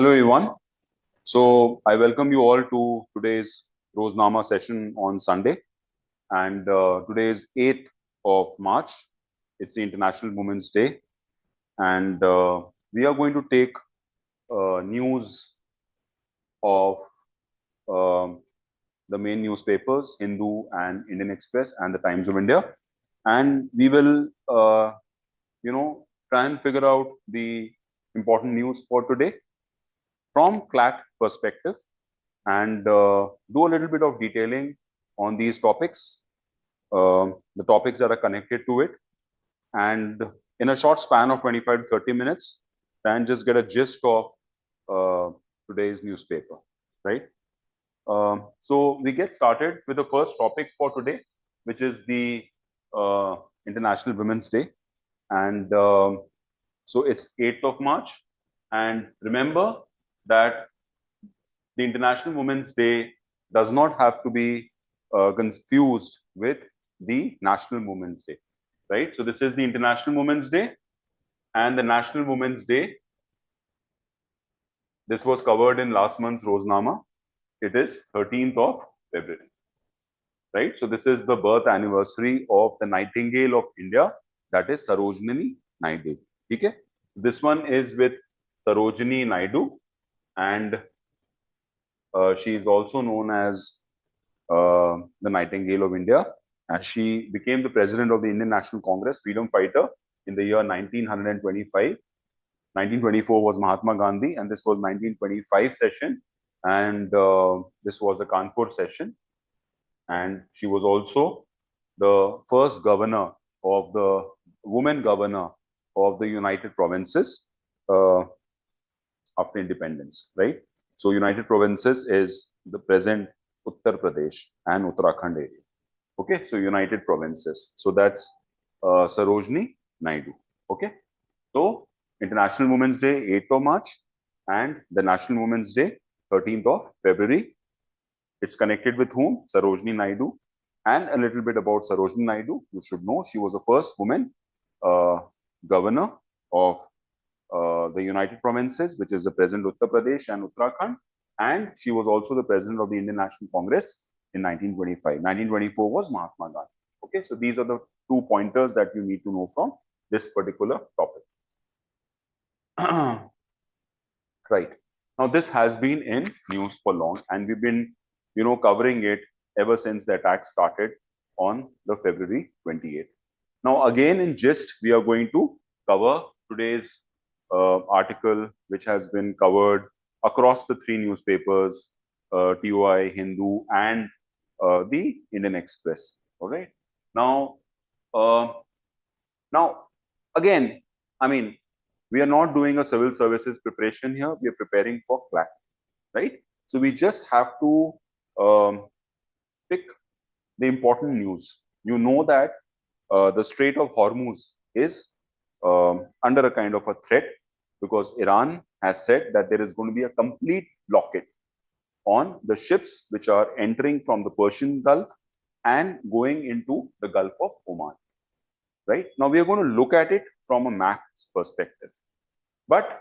Hello everyone. So I welcome you all to today's Roznama session on Sunday, and today is 8th of March. It's the International Women's Day, and we are going to take news of um the main newspapers, Hindu and Indian Express and the Times of India, and we will, try and figure out the important news for today from Clat perspective and do a little bit of detailing on these topics, the topics that are connected to it, and in a short span of 25 to 30 minutes, and just get a gist of today's newspaper, right? So we get started with the first topic for today, which is the uh, International Women's Day, and so it's 8th of March, and remember that the International Women's Day does not have to be confused with the National Women's Day, right? So this is the International Women's Day and the National Women's Day. This was covered in last month's Roznama. It is 13th of February, right? So this is the birth anniversary of the Nightingale of India, that is Sarojini Naidu. Okay? This one is with Sarojini Naidu, and she is also known as the Nightingale of India, and she became the president of the Indian National Congress, freedom fighter in the year 1925. 1924 was Mahatma Gandhi, and this was 1925 session, and this was a Kanpur session, and she was also the first governor of the woman governor of the United Provinces after independence, right? So United Provinces is the present Uttar Pradesh and Uttarakhand area. Okay, so United Provinces. So that's Sarojini Naidu. Okay, so International Women's Day, 8th of March, and the National Women's Day, 13th of February. It's connected with whom? Sarojini Naidu. And a little bit about Sarojini Naidu. You should know she was the first woman governor of the United Provinces, which is the present Uttar Pradesh and Uttarakhand. And she was also the president of the Indian National Congress in 1925. 1924 was Mahatma Gandhi. Okay, so these are the 2 pointers that you need to know from this particular topic. Right. Now, this has been in news for long, and we've been, covering it ever since the attack started on the February 28th. Now, again, in gist, we are going to cover today's article, which has been covered across the 3 newspapers, TOI, Hindu, and the Indian Express. All right. Now, again, I mean, we are not doing a civil services preparation here. We are preparing for Clat, right? So we just have to pick the important news. You know that the Strait of Hormuz is under a kind of a threat because Iran has said that there is going to be a complete blockade on the ships which are entering from the Persian Gulf and going into the Gulf of Oman. Right? Now we are going to look at it from a max perspective, but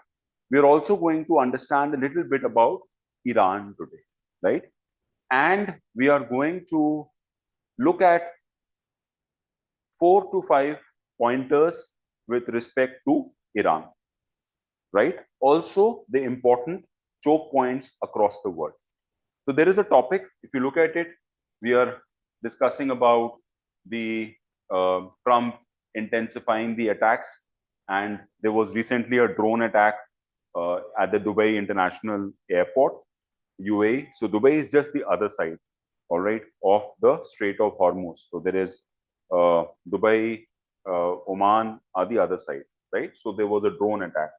we are also going to understand a little bit about Iran today, right? And we are going to look at 4 to 5 pointers with respect to Iran, right? Also the important choke points across the world. So there is a topic, if you look at it, we are discussing about the Trump intensifying the attacks, and there was recently a drone attack at the Dubai International Airport, UAE. So Dubai is just the other side, all right, of the Strait of Hormuz. So there is Dubai, Oman are the other side, right? So there was a drone attack.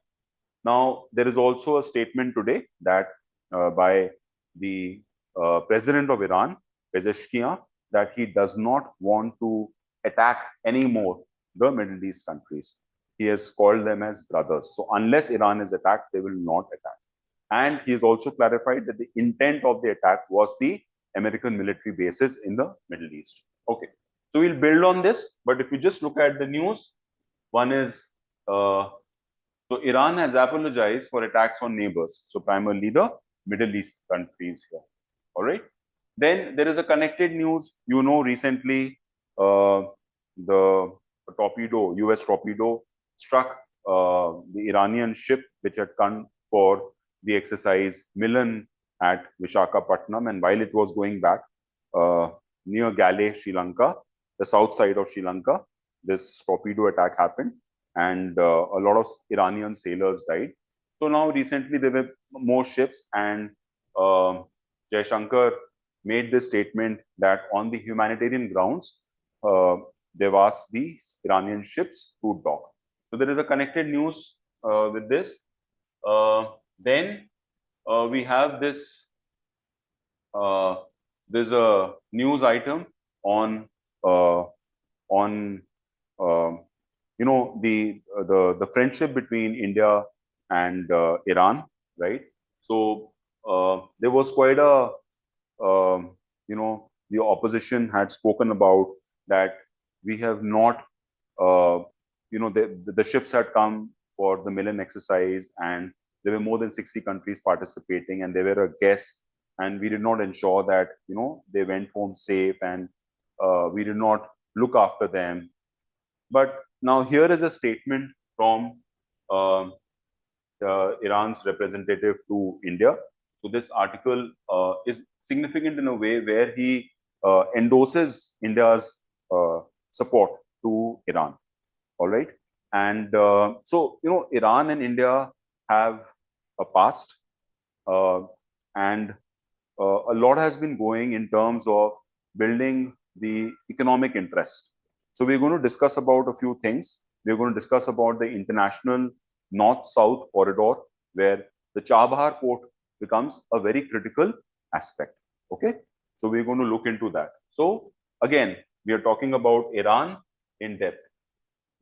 Now, there is also a statement today that by the president of Iran, Pezeshkian, that he does not want to attack anymore the Middle East countries. He has called them as brothers. So unless Iran is attacked, they will not attack. And he has also clarified that the intent of the attack was the American military bases in the Middle East. Okay. So we'll build on this, but if you just look at the news, one is So Iran has apologized for attacks on neighbors, so primarily the Middle East countries here. All right. Then there is a connected news. You know, recently the torpedo, US torpedo, struck the Iranian ship which had come for the exercise Milan at Vishakhapatnam, and while it was going back near Gale, Sri Lanka, the south side of Sri Lanka, this torpedo attack happened, and a lot of Iranian sailors died. So now recently there were more ships, and Jaishankar made this statement that on the humanitarian grounds, they've asked the Iranian ships to dock. So there is a connected news with this. Then we have this. There's a news item on you know the friendship between India and Iran, right? So there was quite a you know, the opposition had spoken about that we have not you know, the ships had come for the Milan exercise, and there were more than 60 countries participating, and they were a guest, and we did not ensure that, you know, they went home safe, and we did not look after them. But now here is a statement from Iran's representative to India. So this article is significant in a way where he endorses India's support to Iran. All right. And so, you know, Iran and India have a past, and a lot has been going in terms of building the economic interest. So we're going to discuss about a few things. We're going to discuss about the international north-south corridor, where the Chabahar port becomes a very critical aspect. Okay, so we're going to look into that. So again, we are talking about Iran in depth.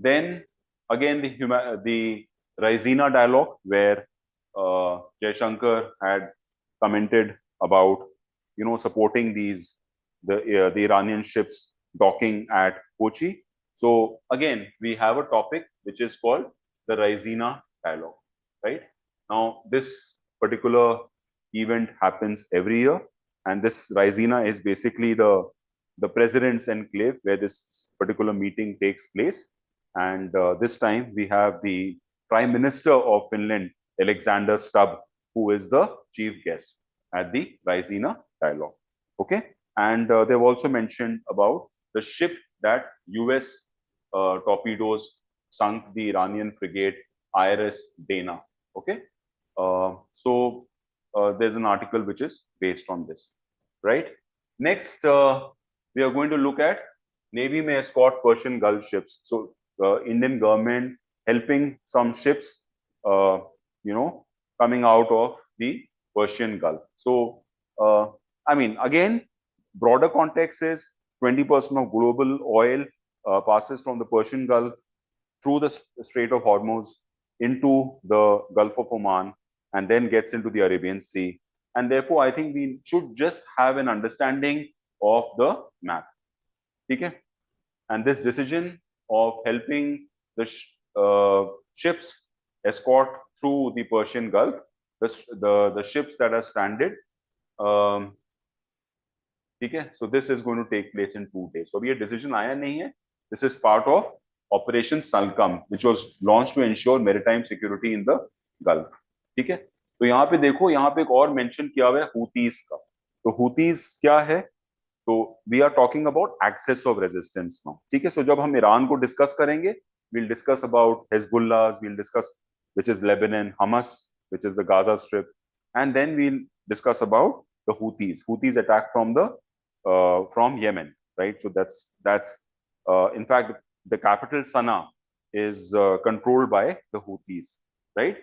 Then again, the Raisina dialogue, where Jaishankar had commented about, you know, supporting the Iranian ships docking at Kochi. So again, we have a topic which is called the Raisina dialogue. Right now, this particular event happens every year, and this Raisina is basically the president's enclave where this particular meeting takes place. And this time we have the Prime Minister of Finland, Alexander Stubb, who is the chief guest at the Raisina dialogue. Okay, and they've also mentioned about the ship that US torpedoes sunk the Iranian frigate IRS Dana. Okay, so there's an article which is based on this, right? Next, we are going to look at Navy may escort Persian Gulf ships. So Indian government helping some ships, you know, coming out of the Persian Gulf. So, I mean, again, broader context is 20% of global oil passes from the Persian Gulf through the Strait of Hormuz into the Gulf of Oman, and then gets into the Arabian Sea. And therefore, I think we should just have an understanding of the map. Okay? And this decision of helping the ships escort through the Persian Gulf, the ships that are stranded. Okay? So this is going to take place in 2 days. So a decision आया नहीं है. This is part of Operation Salkam, which was launched to ensure maritime security in the Gulf. ठीक है? तो यहाँ पे देखो, यहाँ पे एक और मेंशन किया हुआ है हूतीज का. तो हूतीज क्या है? तो we are talking about axis of resistance now. ठीक है, सो जब हम ईरान को डिस्कस करेंगे, we'll discuss about Hezbollahs, we'll discuss which is Lebanon, Hamas, which is the Gaza Strip, and then we'll discuss about the Houthis. Houthis attack from Yemen, right? So that's in fact the capital Sana'a is controlled by the Houthis, right?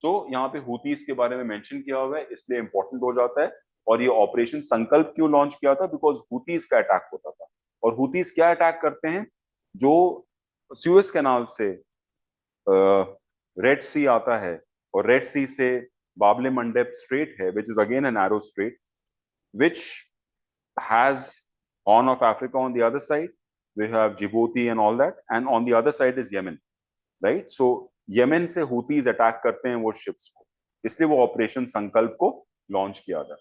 तो यहाँ पे Houthis के बारे में mention किया हुआ है, इसलिए इंपॉर्टेंट हो जाता है. और ये ऑपरेशन संकल्प क्यों लॉन्च किया था? बिकॉज हुतीज का अटैक होता था. और हुतीज क्या अटैक करते हैं? जो सुएज कैनाल से रेड सी आता है, और रेड सी से बाबले मंडेब स्ट्रेट है, which is again an narrow strait, which has Horn of Africa on the other side. We have Djibouti and all that, and on the other side is Yemen, right? So Yemen से हुतीज attack करते हैं वो ships को, इसलिए वो operation संकल्प को launch किया था।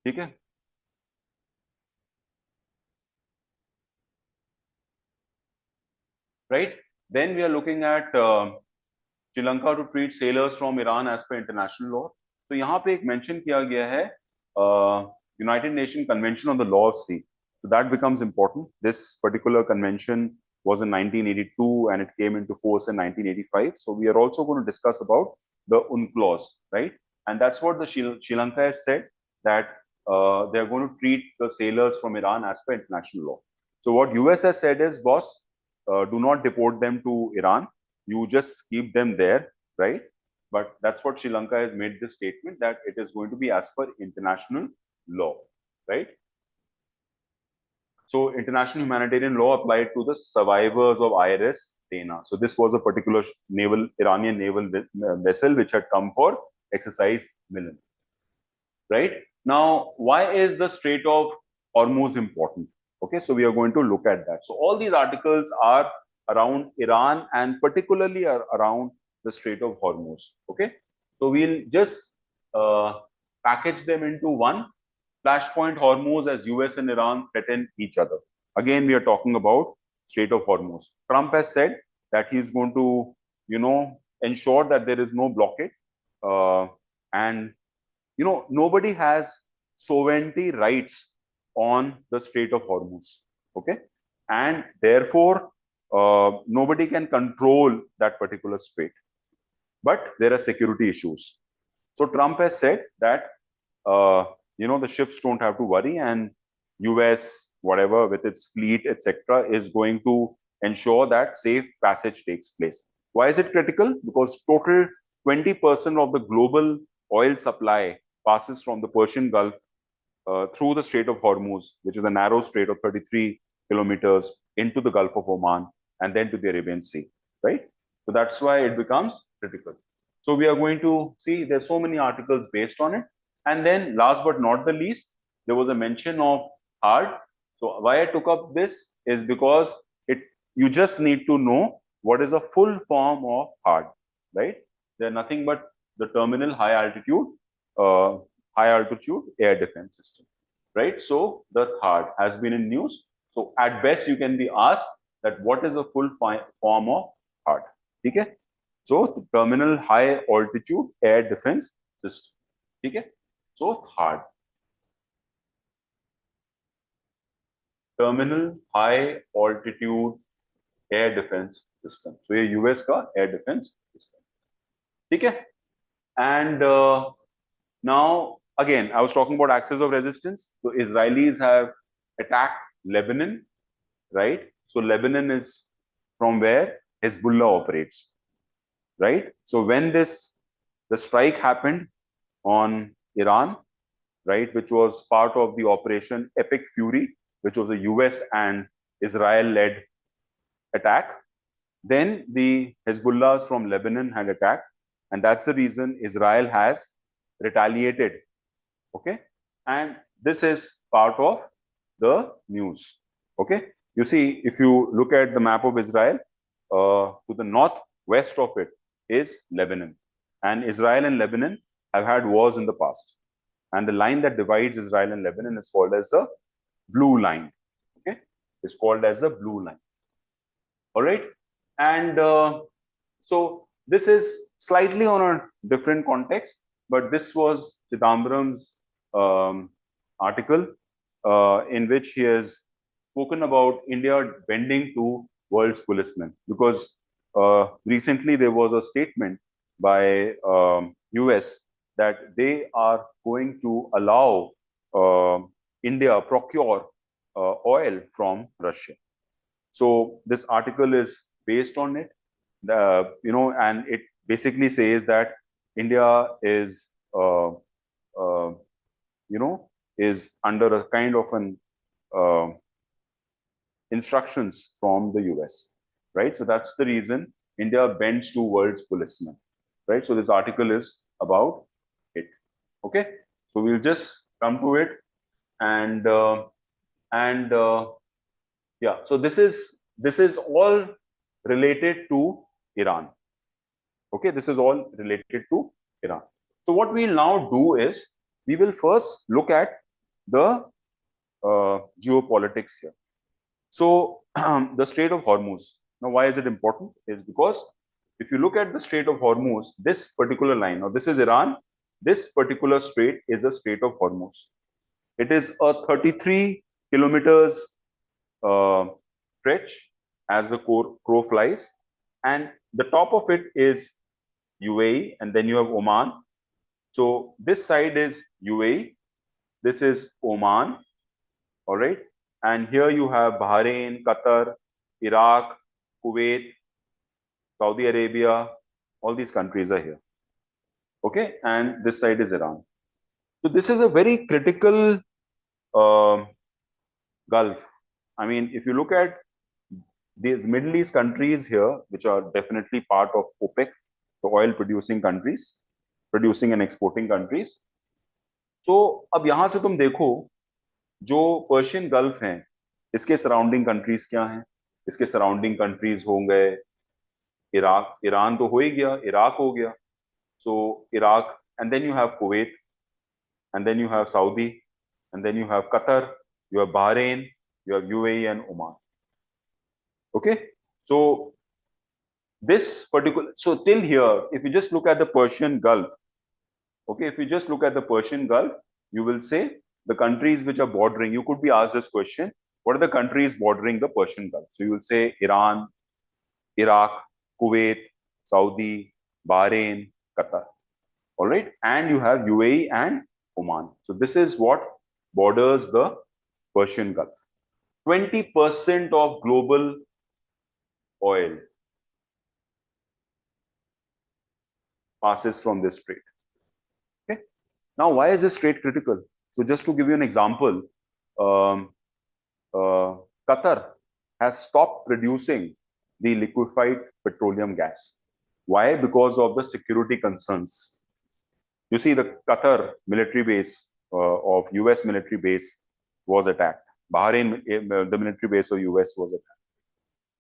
ठीक है, right? Then we are looking at Sri Lanka to treat sailors from Iran as per international law. तो यहाँ पे एक मेंशन किया गया है United Nations Convention on the Law of Sea. So that becomes important. This particular convention was in 1982 and it came into force in 1985. So we are also going to discuss about the UNCLOS, right? And that's what the Sri Lanka has said, that they are going to treat the sailors from Iran as per international law. So what US has said is, boss, do not deport them to Iran. You just keep them there, right? But that's what Sri Lanka has made this statement, that it is going to be as per international law, right? So international humanitarian law applied to the survivors of IRS Dana. So this was a particular Iranian naval vessel which had come for exercise Milan, right? Now, why is the Strait of Hormuz important? Okay, so we are going to look at that. So all these articles are around Iran and particularly around the Strait of Hormuz. Okay, so we'll just package them into one. Flashpoint Hormuz, as US and Iran threaten each other. Again, we are talking about Strait of Hormuz. Trump has said that he's going to, ensure that there is no blockade, and nobody has sovereignty rights on the Strait of Hormuz. Okay, and therefore nobody can control that particular strait. But there are security issues. So Trump has said that the ships don't have to worry, and US, whatever, with its fleet, etc., is going to ensure that safe passage takes place. Why is it critical? Because total 20% of the global oil supply passes from the Persian Gulf through the Strait of Hormuz, which is a narrow strait of 33 kilometers, into the Gulf of Oman and then to the Arabian Sea, right? So that's why it becomes critical. So we are going to see there's so many articles based on it. And then last but not the least, there was a mention of hard. So why I took up this is because you just need to know what is a full form of hard, right? They're nothing but the terminal high altitude air defense system, right? So the hard has been in news. So at best you can be asked that what is a full form of hard? Okay? So terminal high altitude air defense system. Okay? So hard. Terminal high altitude air defense system. So ये US का air defense system. Okay? And now again, I was talking about axis of resistance. So Israelis have attacked Lebanon, right? So Lebanon is from where Hezbollah operates, right? So when the strike happened on Iran, right, which was part of the Operation Epic Fury, which was a US and Israel-led attack, then the Hezbollahs from Lebanon had attacked, and that's the reason Israel has retaliated. Okay, and this is part of the news. Okay, you see, if you look at the map of Israel, to the northwest of it is Lebanon, and Israel and Lebanon have had wars in the past, and the line that divides Israel and Lebanon is called as the blue line. Okay, it's called as the blue line. All right, and so this is slightly on a different context, but this was Chidambaram's article in which he has spoken about India bending to world's policemen, because recently there was a statement by US that they are going to allow India procure oil from Russia. So this article is based on it, and it basically says that India is, is under a kind of an instructions from the US, right? So that's the reason India bends to world's policemen, right? So this article is about it. Okay, so we'll just come to it, and yeah. So this is all related to Iran. Okay, this is all related to Iran. So what we'll now do is we will first look at the geopolitics here. So the Strait of Hormuz. Now, why is it important? Is because if you look at the Strait of Hormuz, this particular line, now this is Iran, this particular strait is the Strait of Hormuz. It is a 33 kilometers stretch as the crow flies, and the top of it is UAE, and then you have Oman. So this side is UAE, this is Oman, all right, and here you have Bahrain, Qatar, Iraq, Kuwait, Saudi Arabia, all these countries are here. Okay, and this side is Iran. So this is a very critical Gulf. I mean, if you look at these Middle East countries here, which are definitely part of OPEC, the oil producing countries, producing and exporting countries. So अब यहाँ से तुम देखो जो Persian gulf हैं, इसके surrounding countries क्या हैं? इसके सराउंडिंग कंट्रीज हो गए इराक, ईरान तो हो ही गया, इराक हो गया, so Iraq, and then you have Kuwait, and then you have Saudi, and then you have Qatar, you have Bahrain, you have UAE and Oman. Okay, so this particular, so till here, if you just look at the Persian Gulf, okay, if you just look at the Persian Gulf, you will say the countries which are bordering, you could be asked this question, what are the countries bordering the Persian Gulf? So you will say Iran, Iraq, Kuwait, Saudi, Bahrain, Qatar. All right, and you have UAE and Oman. So this is what borders the Persian Gulf. 20% of global oil passes from this strait. Okay. Now, why is this strait critical? So just to give you an example, Qatar has stopped producing the liquefied petroleum gas. Why? Because of the security concerns. You see, the Qatar military base of US military base was attacked. Bahrain, the military base of US was attacked.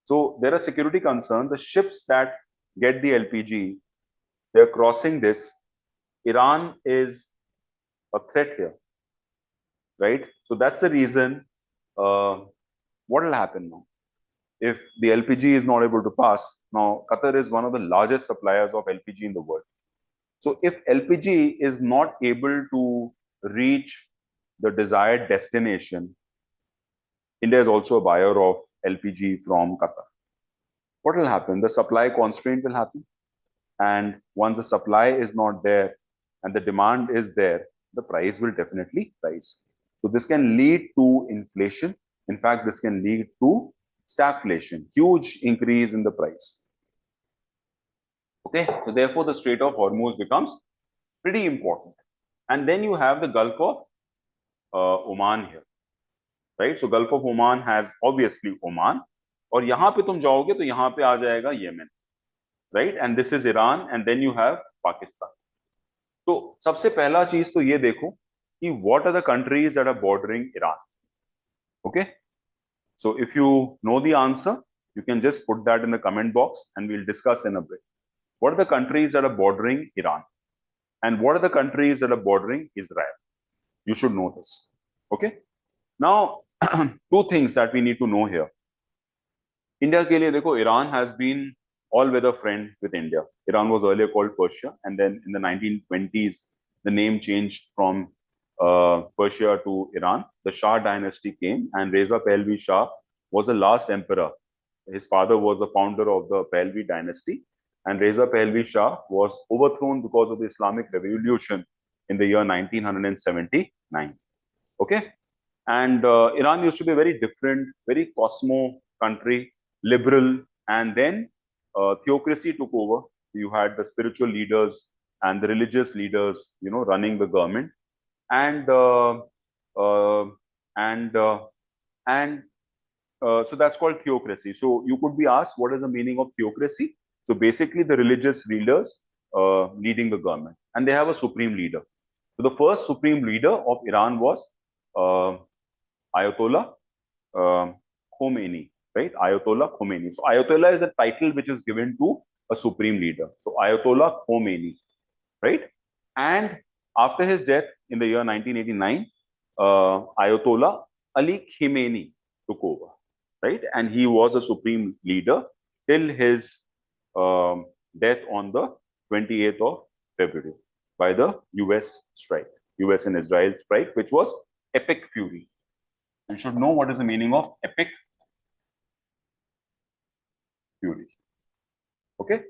So there are security concerns. The ships that get the LPG, they're crossing this. Iran is a threat here, right? So that's the reason. What will happen now? If the LPG is not able to pass, now Qatar is one of the largest suppliers of LPG in the world. So if LPG is not able to reach the desired destination, India is also a buyer of LPG from Qatar. What will happen? The supply constraint will happen. And once the supply is not there and the demand is there, the price will definitely rise. So this can lead to inflation. In fact, this can lead to stagflation, huge increase in the price. Okay, so therefore the Strait of Hormuz becomes pretty important. And then you have the Gulf of Oman here, right? So Gulf of Oman has obviously Oman, और यहाँ पे तुम जाओगे तो यहाँ पे आ जाएगा Yemen, right? And this is Iran, and then you have Pakistan. तो सबसे पहला चीज तो ये देखो कि what are the countries that are bordering Iran? Okay, so if you know the answer, you can just put that in the comment box, and we'll discuss in a bit. What are the countries that are bordering Iran? And what are the countries that are bordering Israel? You should know this. Okay. Now, two things that we need to know here. India ke liye dekho, Iran has been all-weather friend with India. Iran was earlier called Persia, and then in the 1920s, the name changed from Persia to Iran. The Shah dynasty came, and Reza Pahlavi Shah was the last emperor. His father was the founder of the Pahlavi dynasty, and Reza Pahlavi Shah was overthrown because of the Islamic Revolution in the year 1979. Okay, and Iran used to be a very different, very cosmo country, liberal, and then theocracy took over. You had the spiritual leaders and the religious leaders, you know, running the government, and so that's called theocracy. So you could be asked, what is the meaning of theocracy? So basically, the religious leaders leading the government, and they have a supreme leader. So the first supreme leader of Iran was Ayatollah Khomeini, right? Ayatollah Khomeini. So Ayatollah is a title which is given to a supreme leader. So Ayatollah Khomeini, right? And after his death in the year 1989, Ayatollah Ali Khamenei took over, right? And he was a supreme leader till his death on the 28th of February by the US strike, US and Israel strike, which was epic fury. You should know what is the meaning of epic fury. Okay?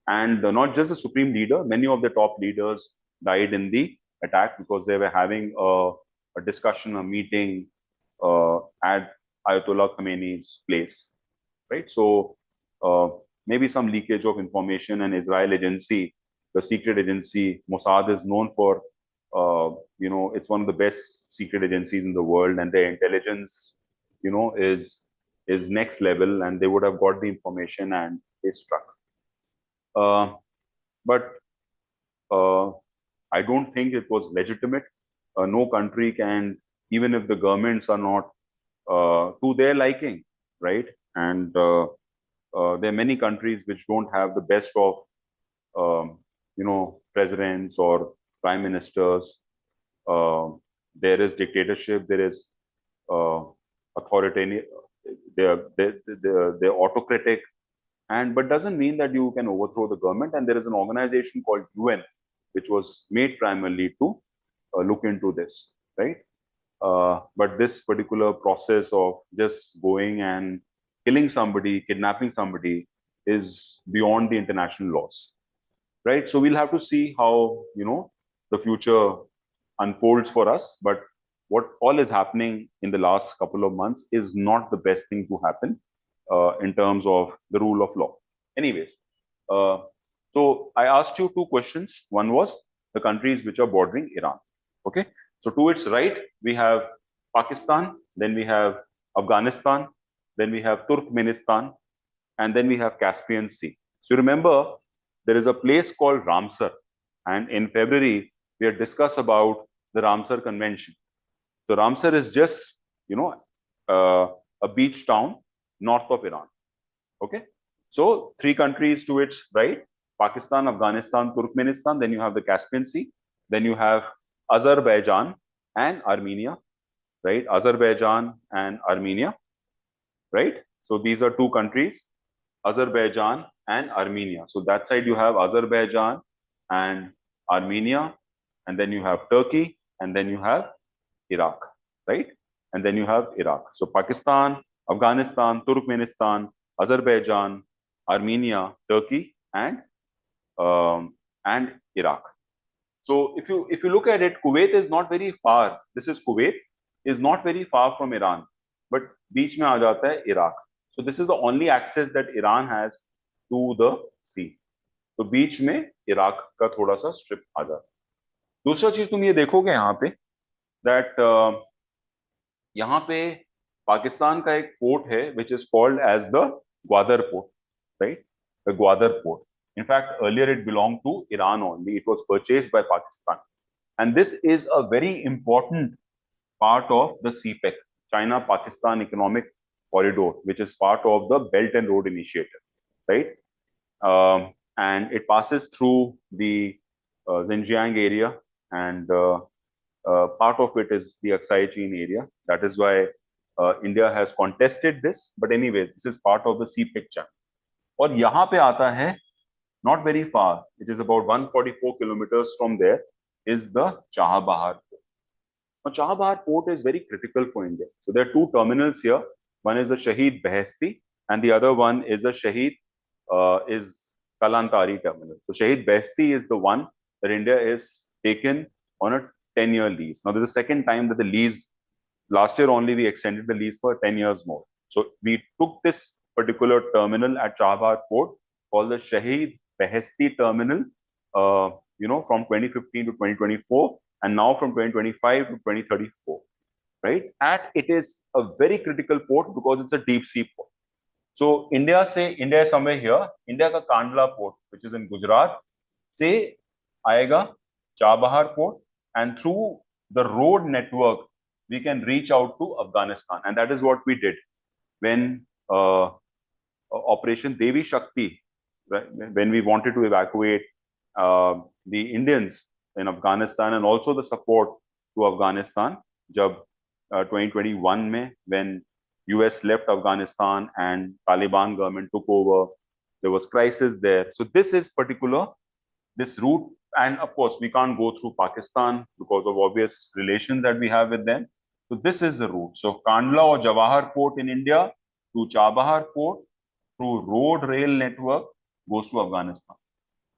And not just the supreme leader, many of the top leaders died in the attack because they were having a discussion, a meeting at Ayatollah Khamenei's place, right? So maybe some leakage of information, and Israel agency, the secret agency, Mossad is known for, it's one of the best secret agencies in the world, and their intelligence, is next level, and they would have got the information and they struck. But I don't think it was legitimate. No country can, even if the governments are not to their liking, right? And there are many countries which don't have the best of, presidents or prime ministers. There is dictatorship. There is authoritarian. They're autocratic. But doesn't mean that you can overthrow the government. And there is an organization called UN, which was made primarily to look into this, right? But this particular process of just going and killing somebody, kidnapping somebody, is beyond the international laws, right? So we'll have to see how the future unfolds for us. But what all is happening in the last couple of months is not the best thing to happen in terms of the rule of law. Anyways, so I asked you two questions. One was the countries which are bordering Iran. Okay, so to its right we have Pakistan, then we have Afghanistan, then we have Turkmenistan, and then we have Caspian Sea. So remember, there is a place called Ramsar, and in February we had discussed about the Ramsar Convention. So Ramsar is just a beach town north of Iran. Okay, so three countries to its right: Pakistan, Afghanistan, Turkmenistan. Then you have the Caspian Sea. Then you have Azerbaijan and Armenia, right? Azerbaijan and Armenia, right? So these are two countries, Azerbaijan and Armenia. So that side you have Azerbaijan and Armenia, and then you have Turkey, and then you have Iraq, right? And then you have Iraq. So Pakistan, Afghanistan, Turkmenistan, Azerbaijan, Armenia, Turkey, and Iraq. So if you look at it, Kuwait is not very far. This is Kuwait, is not very far from Iran, but beach mein aa jata hai Iraq. So this is the only access that Iran has to the sea. तो बीच में Iraq का थोड़ा सा strip आ जाता है। दूसरा चीज तुम ये देखोगे यहाँ पे दैट यहाँ पे पाकिस्तान का एक पोर्ट है which is called as the Gwadar port, right? The Gwadar port. In fact, earlier it belonged to Iran only. It was purchased by Pakistan. And this is a very important part of the CPEC, China-Pakistan Economic Corridor, which is part of the Belt and Road Initiative, right? And it passes through the Xinjiang area, and part of it is the Aksai Chin area. That is why India has contested this. But anyways, this is part of the CPEC channel. और यहाँ पे आता है, not very far, it is about 144 kilometers from there, is the Chahabahar port. Now, Chahabahar port is very critical for India. So there are two terminals here. One is the Shahid Behesti, and the other one is a Shahid is Kalantari terminal. So Shahid Behesti is the one that India is taken on a 10-year lease. Now, this is the second time that the lease, last year only we extended the lease for 10 years more. So we took this particular terminal at Chahabahar port called the Shahid Behesti terminal, from 2015 to 2024, and now from 2025 to 2034, right? And it is a very critical port because it's a deep sea port. So India is somewhere here. India ka Kandla port, which is in Gujarat, से आएगा Chabahar port, and through the road network we can reach out to Afghanistan, and that is what we did when Operation Devi Shakti right? When we wanted to evacuate the Indians in Afghanistan, and also the support to Afghanistan, jab 2021 mein, when US left Afghanistan and Taliban government took over, there was crisis there. So this is particular, this route, and of course we can't go through Pakistan because of obvious relations that we have with them. So this is the route. So Kandla or Jawahar port in India to Chabahar port through road rail network goes to Afghanistan,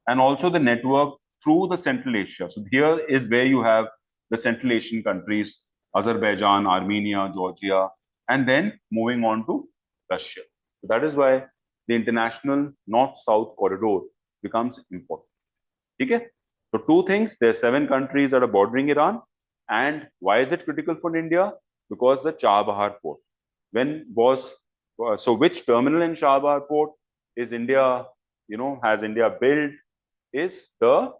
and also the network through the Central Asia. So here is where you have the Central Asian countries, Azerbaijan, Armenia, Georgia, and then moving on to Russia. So that is why the international north-south corridor becomes important. Okay? So two things, there are 7 countries that are bordering Iran. And why is it critical for India? Because the Chabahar port. When was, so which terminal in Chabahar port is India, has India built? Is the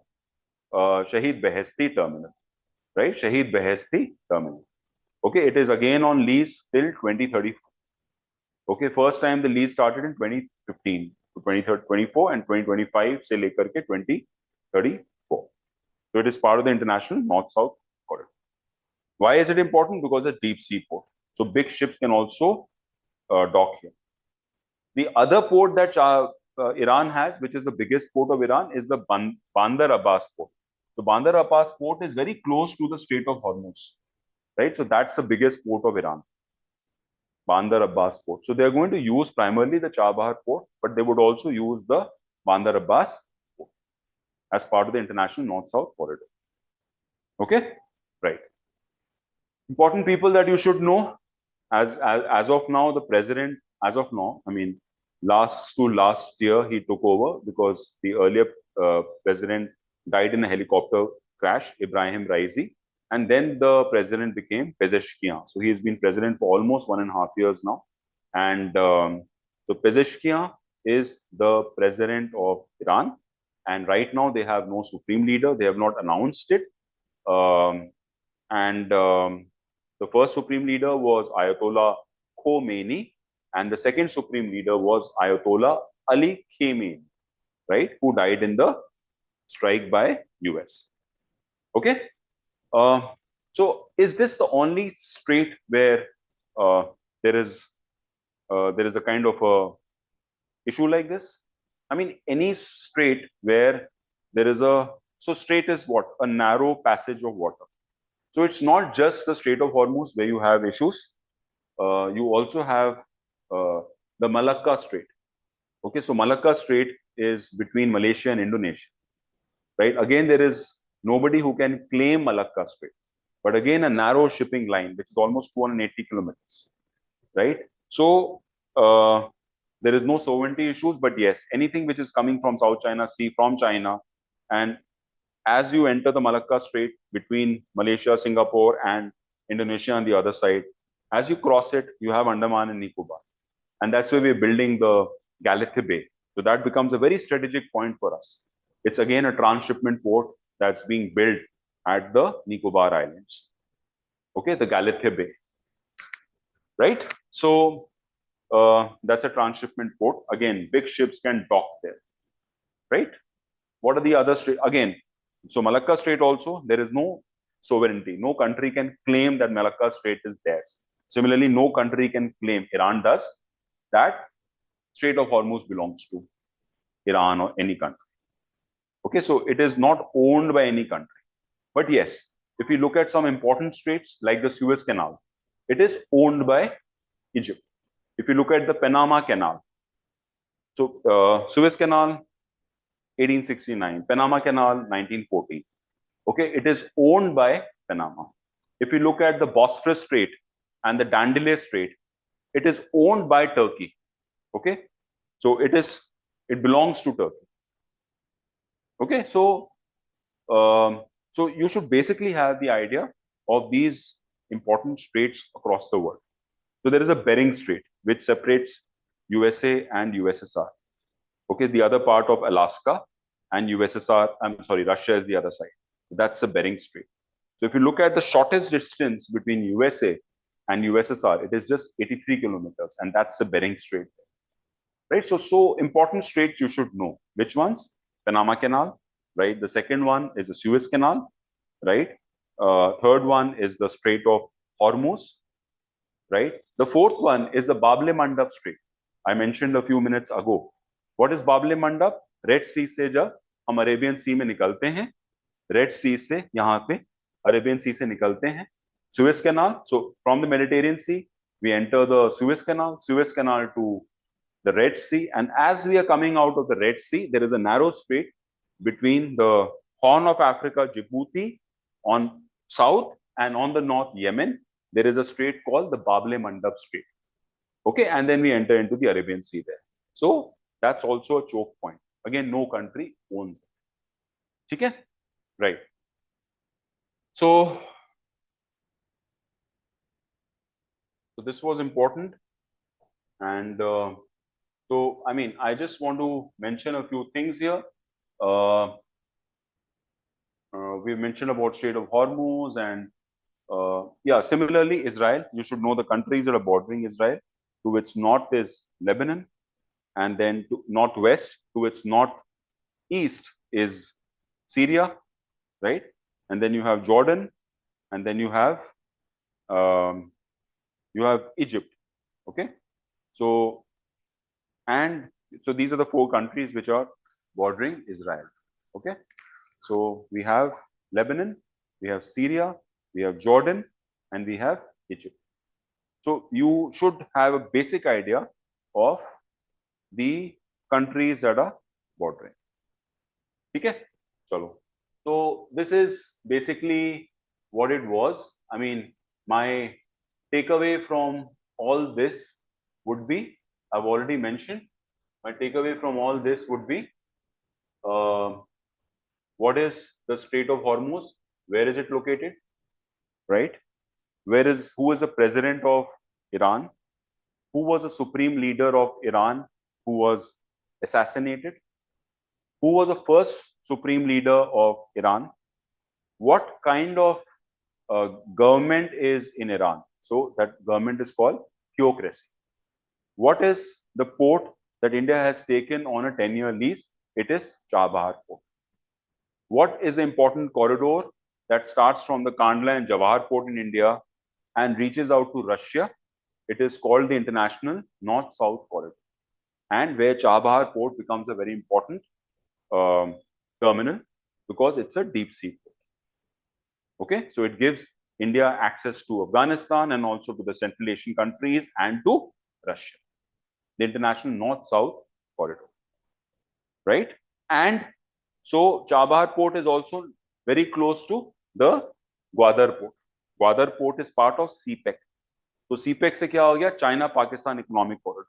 Shahid Beheshti terminal, right? Shahid Beheshti terminal. Okay, it is again on lease till 2034. Okay, first time the lease started in 2015 to 2024 and 2025 se lekar ke 2034. So it is part of the international north-south corridor. Why is it important? Because it's a deep sea port. So big ships can also dock here. The other port that Iran has, which is the biggest port of Iran, is the Bandar Abbas port. So Bandar Abbas port is very close to the Strait of Hormuz, right? So that's the biggest port of Iran, Bandar Abbas port. So they're going to use primarily the Chabahar port, but they would also use the Bandar Abbas port as part of the international north-south corridor. Okay, right. Important people that you should know. As of now, the president, as of now, I mean, last year he took over because the earlier president died in a helicopter crash, Ibrahim Raisi, and then the president became Pezeshkian. So he has been president for almost 1.5 years now, and so Pezeshkian is the president of Iran, and right now they have no supreme leader. They have not announced it, the first supreme leader was Ayatollah Khomeini, and the second supreme leader was Ayatollah Ali Khamenei, right, who died in the strike by US. Okay, so is this the only strait where there is a kind of a issue like this? I mean, any strait where there is strait is what? A narrow passage of water. So it's not just the Strait of Hormuz where you have issues. You also have the Malacca Strait. Okay, so Malacca Strait is between Malaysia and Indonesia, right? Again, there is nobody who can claim Malacca Strait, but again, a narrow shipping line, which is almost 280 kilometers, right? So there is no sovereignty issues, but yes, anything which is coming from South China Sea, from China, and as you enter the Malacca Strait between Malaysia, Singapore, and Indonesia on the other side, as you cross it, you have Andaman and Nicobar. And that's where we're building the Galatea Bay. So that becomes a very strategic point for us. It's again a transshipment port that's being built at the Nicobar Islands. Okay, the Galatea Bay. Right? So that's a transshipment port. Again, big ships can dock there. Right? What are the other straits? Again, so Malacca Strait also, there is no sovereignty. No country can claim that Malacca Strait is theirs. Similarly, no country can claim, Iran does, that Strait of Hormuz belongs to Iran or any country. Okay, so it is not owned by any country. But yes, if you look at some important straits like the Suez Canal, it is owned by Egypt. If you look at the Panama Canal, so Suez Canal, 1869, Panama Canal, 1914. Okay, it is owned by Panama. If you look at the Bosphorus Strait and the Dandelion Strait, it is owned by Turkey. Okay, so it belongs to Turkey. Okay, so so you should basically have the idea of these important straits across the world. So there is a Bering Strait which separates USA and USSR. Okay, the other part of Alaska and USSR, Russia is the other side. That's the Bering Strait. So if you look at the shortest distance between USA and USSR, it is just 83 kilometers, and that's the Bering Strait. right? So important straits you should know. Which ones? Panama Canal, right? The second one is the Suez Canal, right? Third one is the Strait of Hormuz, right? The fourth one is the Bab-el-Mandab Strait. I mentioned a few minutes ago. What is Bab-el-Mandab? Red Sea से जब हम Arabian सी में निकलते हैं, red सी से यहाँ पे Arabian सी से निकलते हैं, Suez Canal. So from the Mediterranean Sea, we enter the Suez Canal to the Red Sea, and as we are coming out of the Red Sea, there is a narrow strait between the Horn of Africa, Djibouti, on south, and on the north, Yemen. There is a strait called the Bab-el-Mandab Strait. Okay, and then we enter into the Arabian Sea there. So that's also a choke point. Again, no country owns it. Okay, right. So this was important, and so I mean, I just want to mention a few things here. We mentioned about Strait of Hormuz, and yeah, similarly, Israel. You should know the countries that are bordering Israel. To its north is Lebanon, and then to northwest, to its northeast is Syria, right? And then you have Jordan, and then you have Egypt. Okay, so and so these are the four countries which are bordering Israel. Okay, so we have Lebanon, we have Syria, we have Jordan, and we have Egypt. So you should have a basic idea of the countries that are bordering. Okay, chalo. So this is basically what it was. I mean, my takeaway from all this would be, I've already mentioned, my takeaway from all this would be, what is the Strait of Hormuz? Where is it located? Right? Who is the president of Iran? Who was the supreme leader of Iran who was assassinated? Who was the first supreme leader of Iran? What kind of government is in Iran? So that government is called theocracy. What is the port that India has taken on a 10-year lease? It is Chabahar Port. What is the important corridor that starts from the Kandla and Jawahar port in India and reaches out to Russia? It is called the International North-South Corridor, and where Chabahar port becomes a very important terminal because it's a deep sea port. Okay, so it gives India access to Afghanistan and also to the Central Asian countries and to Russia. The International North-South Corridor, right? And so Chabahar port is also very close to the Gwadar port. Gwadar port is part of CPEC. So CPEC से क्या हो गया? China-Pakistan Economic Corridor,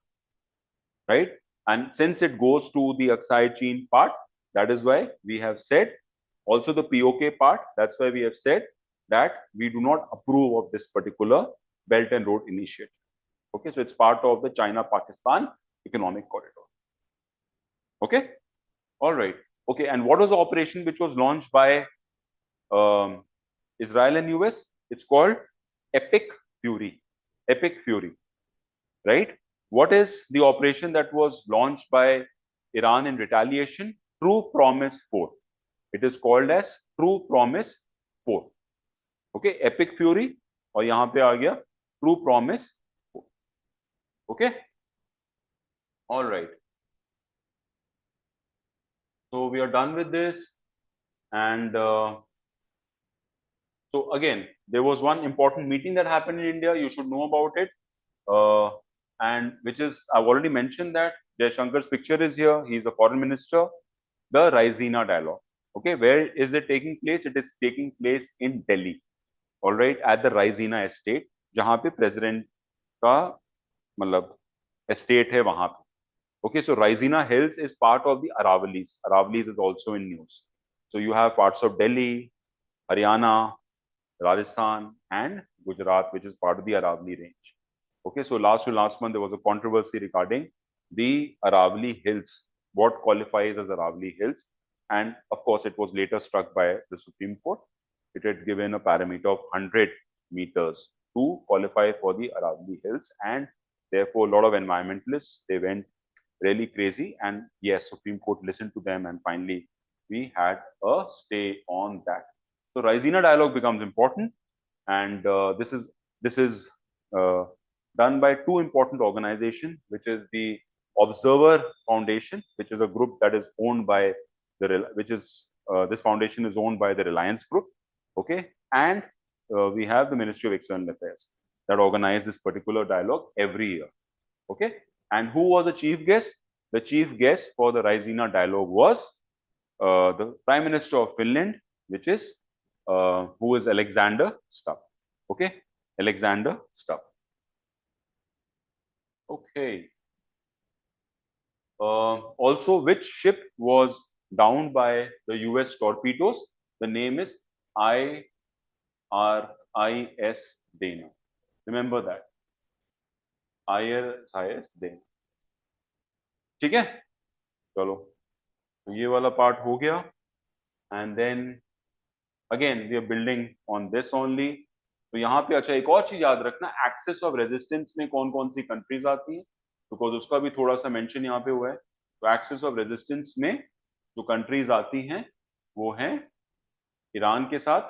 right? And since it goes to the Aksai Chin part, that is why we have said, also the POK part, that's why we have said that we do not approve of this particular Belt and Road Initiative. Okay, so it's part of the China-Pakistan Economic Corridor. Okay, all right. Okay, and what was the operation which was launched by Israel and US? It's called Epic Fury. Epic Fury, right? What is the operation that was launched by Iran in retaliation? True Promise 4. It is called as True Promise 4. Okay, Epic Fury, और यहाँ पे आ गया True Promise 4. Okay, all right. So we are done with this, and so again, there was one important meeting that happened in India. You should know about it, and which is, I've already mentioned that Jaishankar's picture is here. He's a foreign minister. The Raisina dialogue. Okay, where is it taking place? It is taking place in Delhi. All right, at the Raisina estate, जहाँ पे president का मतलब estate है वहाँ पे. Okay, so Raisina Hills is part of the Aravallis. Aravallis is also in news. So you have parts of Delhi, Haryana, Rajasthan, and Gujarat, which is part of the Aravalli range. Okay, so last month there was a controversy regarding the Aravalli Hills, what qualifies as Aravalli Hills, and of course it was later struck by the Supreme Court. It had given a parameter of 100 meters to qualify for the Aravalli Hills, and therefore a lot of environmentalists, they went really crazy. And yes, Supreme Court listened to them, and finally we had a stay on that. So Raisina dialogue becomes important, and this is uh, done by two important organizations, which is the Observer Foundation, which is a group that is owned by which is this foundation is owned by the Reliance Group, okay, and we have the Ministry of External Affairs that organize this particular dialogue every year, okay. And who was the chief guest? The chief guest for the Raisina dialogue was the Prime Minister of Finland, which is who is Alexander Stubb. Okay, Alexander Stubb. Okay. Also, which ship was downed by the US torpedoes? The name is IRIS Dana. Remember that. IRIS Dana. ठीक है, चलो तो ये वाला part हो गया. And then again we are building on this only. तो यहाँ पे अच्छा एक और चीज याद रखना, एक्सेस ऑफ रेजिस्टेंस में कौन कौन सी कंट्रीज आती है, बिकॉज उसका भी थोड़ा सा मेंशन यहाँ पे हुआ है. तो एक्सेस ऑफ रेजिस्टेंस में जो कंट्रीज आती हैं वो हैं ईरान के साथ.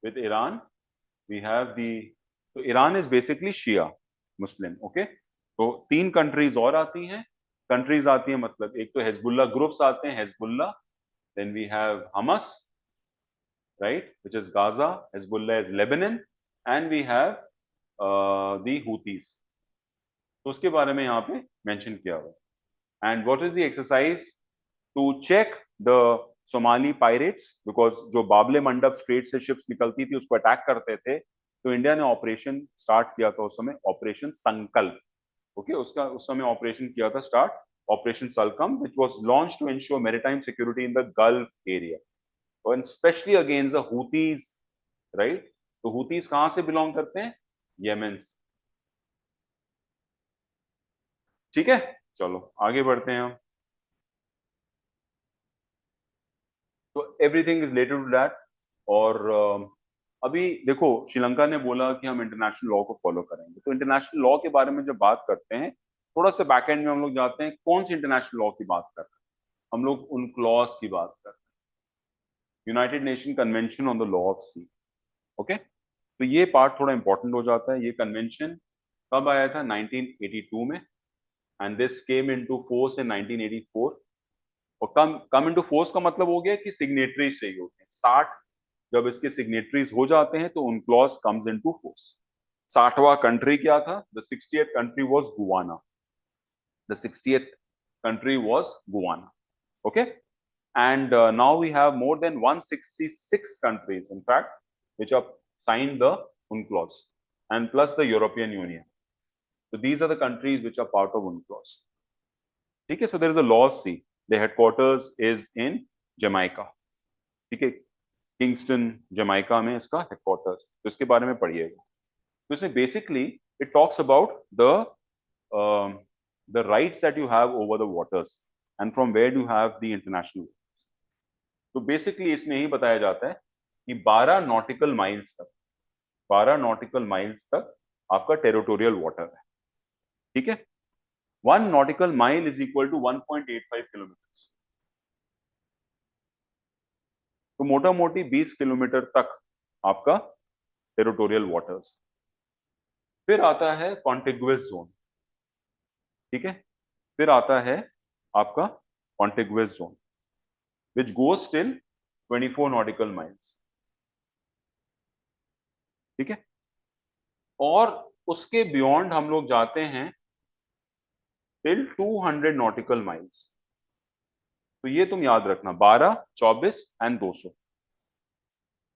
With Iran we have the, तो Iran is basically Shia Muslim, okay. तो तीन कंट्रीज और आती हैं. कंट्रीज आती हैं मतलब एक तो हिजबुल्ला ग्रुप्स आते हैं, Hezbollah, then we have Hamas, right, which is Gaza. Hezbollah is Lebanon, and we have the Houthis. तो उसके बारे में यहाँ पे मेंशन किया हुआ. And what is the exercise? To check the Somali pirates, because जो बाबले मंडप स्ट्रेट से शिप्स निकलती थी उसको अटैक करते थे, तो इंडिया ने ऑपरेशन स्टार्ट किया था उस समय, ऑपरेशन संकल्प. ओके, उसका उस समय ऑपरेशन किया था स्टार्ट, ऑपरेशन सलकम, which was launched to ensure maritime security in the Gulf area. And especially against the Houthis, right? तो Houthis कहां से बिलोंग करते हैं? येमेन. ठीक है, चलो आगे बढ़ते हैं हम. तो everything is related to that. और अभी देखो श्रीलंका ने बोला कि हम इंटरनेशनल लॉ को फॉलो करेंगे. तो इंटरनेशनल लॉ के बारे में जब बात करते हैं, थोड़ा सा बैकएंड में हम लोग जाते हैं, कौन सी इंटरनेशनल लॉ की बात कर रहे हैं? हम लोग उन क्लॉज की बात कर रहे हैं, United Nation Convention on the Law of Sea. Okay, तो ये पार्ट थोड़ा इंपॉर्टेंट हो जाता है. ये कन्वेंशन कब आया था? 1982 में, and this came into force in 1984. और कम इनटू फोर्स का मतलब हो गया कि सिग्नेटरीज चाहिए होते हैं 60. जब इसके सिग्नेटरीज हो जाते हैं तो उन क्लॉज कम्स इनटू फोर्स. 60वां कंट्री क्या था? The 60th country was Guyana. द 60th country was Guyana. Okay, and now we have more than 166 countries, in fact, which have signed the UNCLOS, and plus the European Union. So these are the countries which are part of UNCLOS. Okay, so there is a law of sea. The headquarters is in Jamaica. Okay, Kingston, Jamaica में इसका headquarters. तो इसके बारे में पढ़िएगा. तो इसमें basically it talks about the rights that you have over the waters and from where do you have the international waters. तो बेसिकली इसमें ही बताया जाता है कि 12 नॉटिकल माइल्स तक, 12 नॉटिकल माइल्स तक आपका टेरिटोरियल वाटर है. ठीक है, 1 nautical mile is equal to 1.85 kilometre. तो मोटा मोटी 20 किलोमीटर तक आपका टेरिटोरियल वाटर्स. फिर आता है कॉन्टिगुअस जोन. ठीक है, फिर आता है आपका contiguous zone which goes till 24 nautical miles. ठीक है, और उसके बियॉन्ड हम लोग जाते हैं till 200 nautical miles. तो ये तुम याद रखना, 12, 24 एंड 200.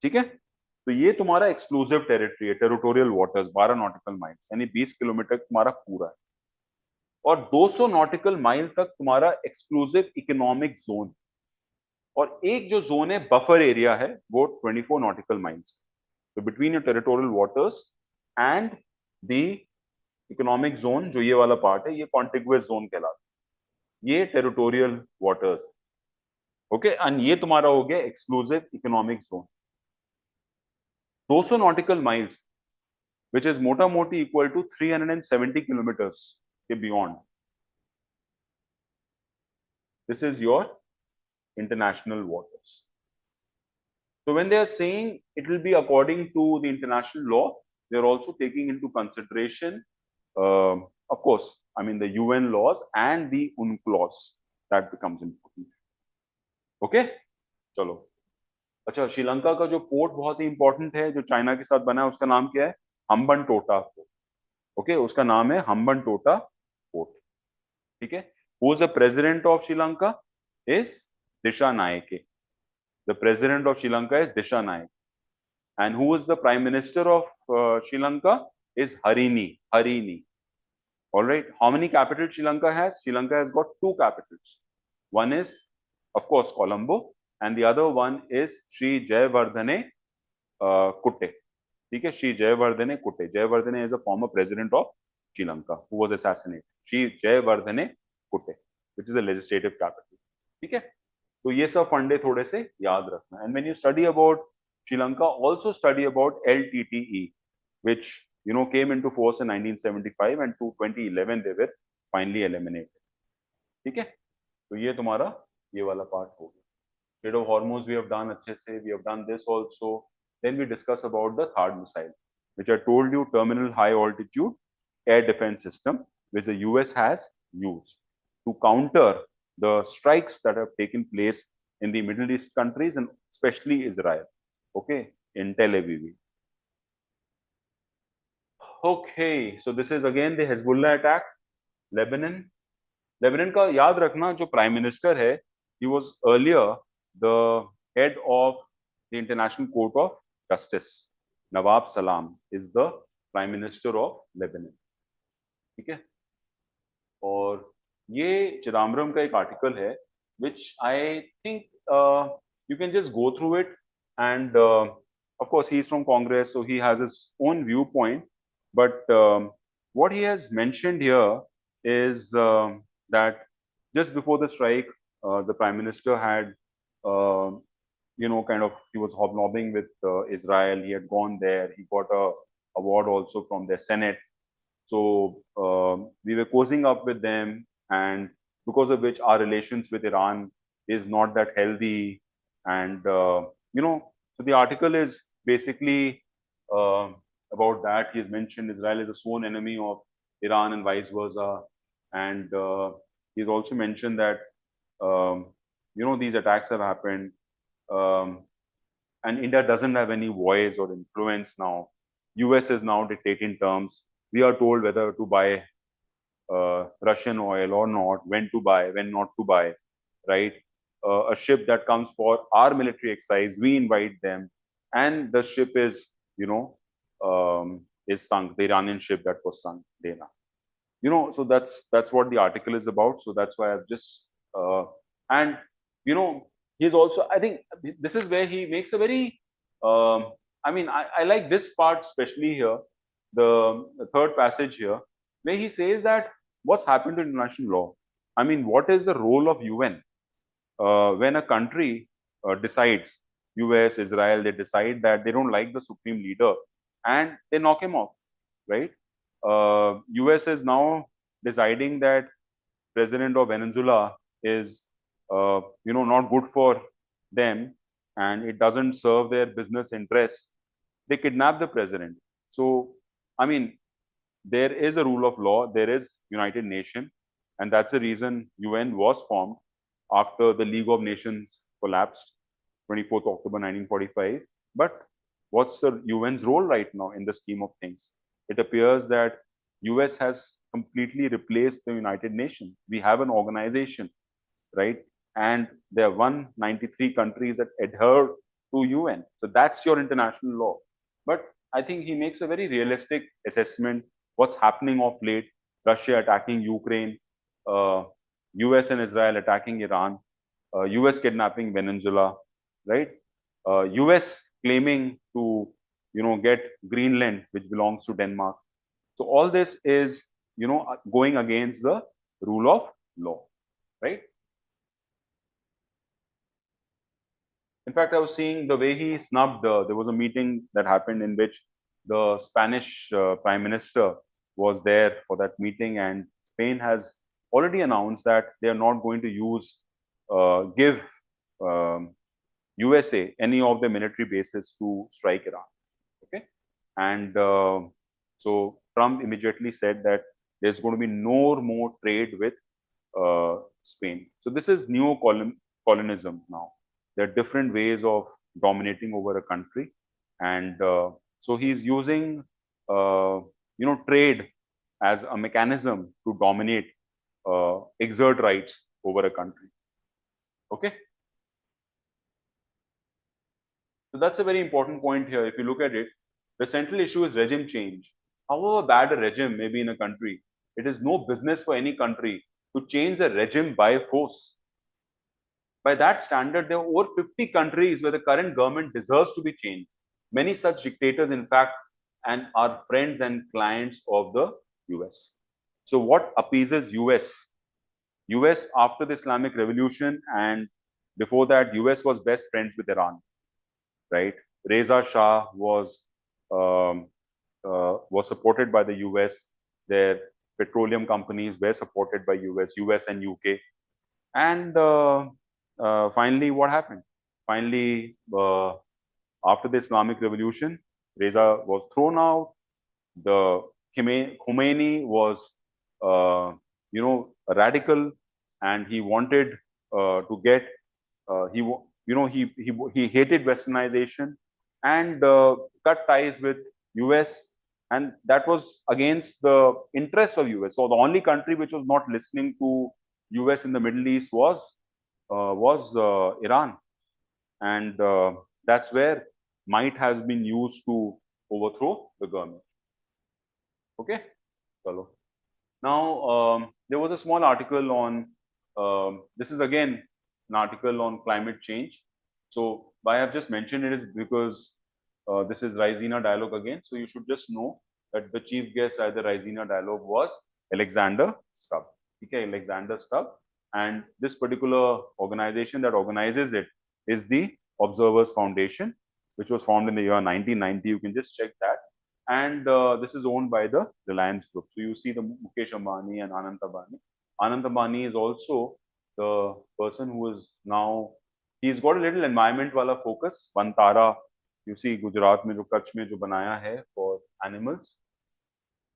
ठीक है, तो ये तुम्हारा एक्सक्लूसिव टेरिटरी है, टेरिटोरियल वाटर्स 12 नॉटिकल माइल्स, यानी 20 किलोमीटर तुम्हारा पूरा है. और 200 नॉटिकल माइल तक तुम्हारा एक्सक्लूसिव इकोनॉमिक जोन. और एक जो जोन है बफर एरिया है वो 24 नॉटिकल माइल्स. तो between your territorial waters and the economic zone, जो ये वाला पार्ट है, ये कॉन्टिगुअस जोन कहलाता है. ये टेरिटोरियल वाटर्स. ओके, एंड ये तुम्हारा हो गया exclusive economic zone. 200 nautical miles which is मोटा मोटी इक्वल टू 370 किलोमीटर्स के beyond. This is your international waters. So when they are saying it will be according to the international law, they're also taking into consideration, of course, I mean the UN laws and the UNCLOS. That becomes important. Okay, चलो. अच्छा, श्रीलंका का जो port बहुत ही important है, जो China के साथ बना है, उसका नाम क्या है? हम्बन टोटा पोर्ट. ओके, उसका नाम है हम्बन टोटा पोर्ट. ठीक है. Who is the president of Sri Lanka? Is Disha Nike. The president of Sri Lanka is Disha Nayak. And who is the prime minister of Sri Lanka? Is Harini. Harini. All right. How many capitals Sri Lanka has? Sri Lanka has got 2 capitals. One is, of course, Colombo, and the other one is Sri Jayawardene Kutte. Okay, Sri Jayawardene Kutte. Jayawardene is a former president of Sri Lanka who was assassinated. Sri Jayawardene Kutte, which is a legislative capital. Okay. तो ये सब फंडे थोड़े से याद रखना. And when you study about Sri Lanka, also study about LTTE, which came into force in 1975 and to 2011 they were finally eliminated. ठीक है. तो ये तुम्हारा ये वाला पार्ट हो गया. Strait of Hormuz we have done अच्छे से. We have done this also. Then we discuss about the THAAD missile, which I told you, terminal high altitude air defense system, which the US has used to counter the strikes that have taken place in the Middle East countries and especially Israel. Okay, in Tel Aviv. Okay, so this is again the Hezbollah attack. Lebanon. Lebanon का याद रखना, जो prime minister है, he was earlier the head of the International Court of Justice. Nawab Salam is the prime minister of Lebanon. ठीक है. और ये चिदम्बरम का एक आर्टिकल है, which I think you can just go through it, and of course he is from Congress, so he has his own viewpoint, but what he has mentioned here is that just before the strike, the prime minister had kind of, he was hobnobbing with Israel. He had gone there, he got a award also from their Senate. So we were cozying up with them, and because of which our relations with Iran is not that healthy. And so the article is basically about that. He has mentioned Israel is a sworn enemy of Iran and vice versa, and he's also mentioned that these attacks have happened, and India doesn't have any voice or influence now. US is now dictating terms. We are told whether to buy Russian oil or not, when to buy, when not to buy, right? A ship that comes for our military exercise, we invite them, and the ship is, is sunk. The Iranian ship that was sunk, Dena. So that's what the article is about. So that's why I've just and he's also, I think this is where he makes a very I like this part especially here, the third passage here, where he says that what's happened to international law. I mean, what is the role of UN when a country decides, US, Israel, they decide that they don't like the supreme leader and they knock him off, right? US is now deciding that president of Venezuela is not good for them and it doesn't serve their business interests. They kidnap the president. So I mean, there is a rule of law, there is United Nations, and that's the reason UN was formed after the League of Nations collapsed 24th October 1945. But what's the UN's role right now in the scheme of things? It appears that US has completely replaced the United Nations. We have an organization, right? And there are 193 countries that adhere to UN. So that's your international law. But I think he makes a very realistic assessment. What's happening of late? Russia attacking Ukraine, US and Israel attacking Iran, US kidnapping Venezuela, right? US claiming to, get Greenland, which belongs to Denmark. So all this is, going against the rule of law, right? In fact, I was seeing the way he snubbed, there was a meeting that happened in which the Spanish Prime Minister was there for that meeting, and Spain has already announced that they are not going to use give USA any of the military bases to strike Iran. Okay, and so Trump immediately said that there's going to be no more trade with Spain. So this is neo-colonism now. There are different ways of dominating over a country, and so he's using trade as a mechanism to dominate, exert rights over a country. Okay, so that's a very important point here. If you look at it, the central issue is regime change. However bad a regime may be in a country, it is no business for any country to change the regime by force. By that standard, there are over 50 countries where the current government deserves to be changed. Many such dictators, in fact, and are friends and clients of the US. So what appeases US? US after the Islamic Revolution and before that, US was best friends with Iran, right? Reza Shah was supported by the US. Their petroleum companies were supported by US and UK. And finally, what happened? Finally, after the Islamic Revolution, Reza was thrown out. The Khomeini was, a radical, and he wanted to get he hated Westernization and cut ties with US, and that was against the interests of US. So the only country which was not listening to US in the Middle East was Iran, and that's where might has been used to overthrow the government. Okay, Chalo. Now there was a small article on this is again an article on climate change. So why I've just mentioned it is because this is Raisina dialogue again. So you should just know that the chief guest at the Raisina dialogue was Alexander Stubb. Okay, Alexander Stubb, and this particular organization that organizes it is the Observers Foundation, which was formed in the year 1990. You can just check that. And this is owned by the Reliance Group. So you see the Mukesh Ambani and Anand Ambani. Anand Ambani is also the person who is now, he's got a little environment wala focus. Bantara, you see Gujarat mein jo Kutch mein jo banaya hai for animals.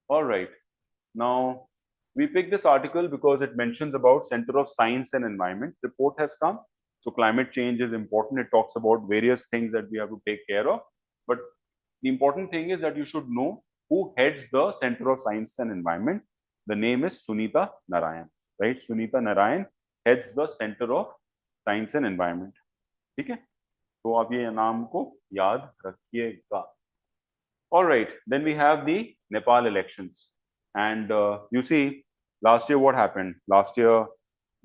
All right. Now, we picked this article because it mentions about Center of Science and Environment. Report has come. So climate change is important. It talks about various things that we have to take care of. But the important thing is that you should know who heads the Center of Science and Environment. The name is Sunita Narayan, right? Sunita Narayan heads the Center of Science and Environment. ठीक है? तो आप ये नाम को याद रखिएगा. All right, then we have the Nepal elections, and you see, last year what happened? Last year,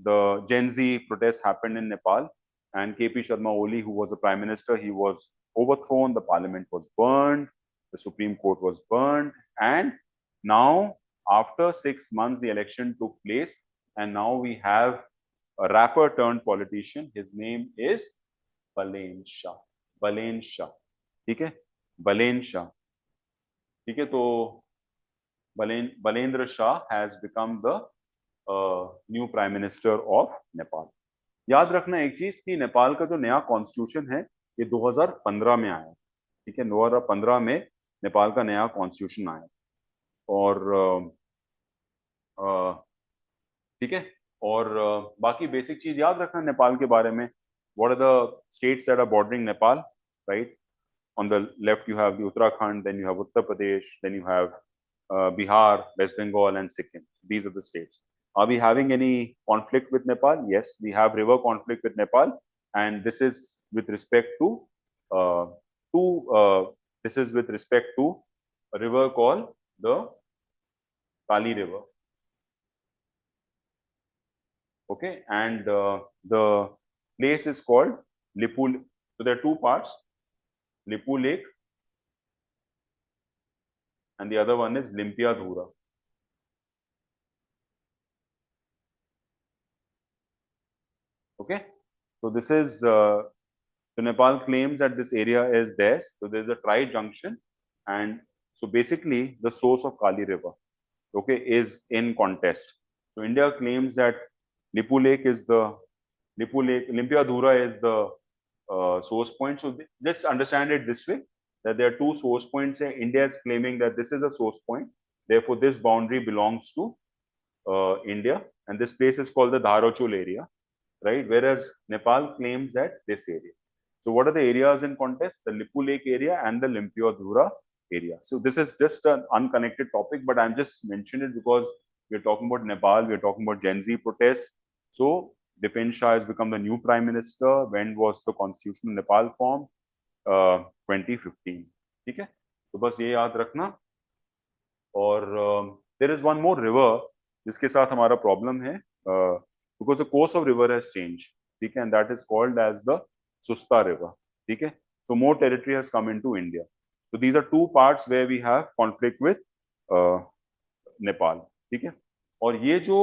the Gen Z protests happened in Nepal, and KP Sharma Oli, who was the prime minister, he was overthrown. The parliament was burned. The Supreme Court was burned, and now after 6 months, the election took place, and now we have a rapper turned politician. His name is Balen Shah. Balen Shah. Okay, Balen Shah. ठीक है, तो Balendra Shah has become the new prime minister of Nepal. याद रखना एक चीज कि नेपाल का जो नया कॉन्स्टिट्यूशन है ये 2015 में आया. ठीक है, 2015 में नेपाल का नया कॉन्स्टिट्यूशन आया. और ठीक है, और बाकी बेसिक चीज याद रखना नेपाल के बारे में. What are the states that are bordering Nepal, right? On the left, you have the Uttarakhand, then you have Uttar Pradesh, then you have Bihar, West Bengal, and Sikkim. These are the states. Are we having any conflict with Nepal? Yes, we have river conflict with Nepal, and this is with respect to a river called the Kali River. Okay, and the place is called Lipul. So there are two parts. Lipu Lake, and the other one is Limpia Dhura. Okay, so this is so Nepal claims that this area is theirs. So there is a tri-junction, and so basically the source of Kali River, okay, is in contest. So India claims that Lipu Lake is the Lipu Lake, Limpiadhura is the source point. So just understand it this way, that there are two source points here. India is claiming that this is a source point, therefore this boundary belongs to India, and this place is called the Dharochul area, right? Whereas Nepal claims that this area. So what are the areas in contest? The Lipu Lake area and the Limpiadhura area. So this is just an unconnected topic, but I'm just mentioning it because we're talking about Nepal, we're talking about Gen Z protests. So Dipen Shah has become the new prime minister. When was the constitution of Nepal formed? 2015. ठीक है, तो बस ये याद रखना. और there is one more river जिसके साथ हमारा प्रॉब्लम है, because the course of river has change, ठीक है, and that is called as the Susta river. ठीक है, so more territory has come into India. So these are two parts where we have conflict with Nepal. ठीक है, और ये जो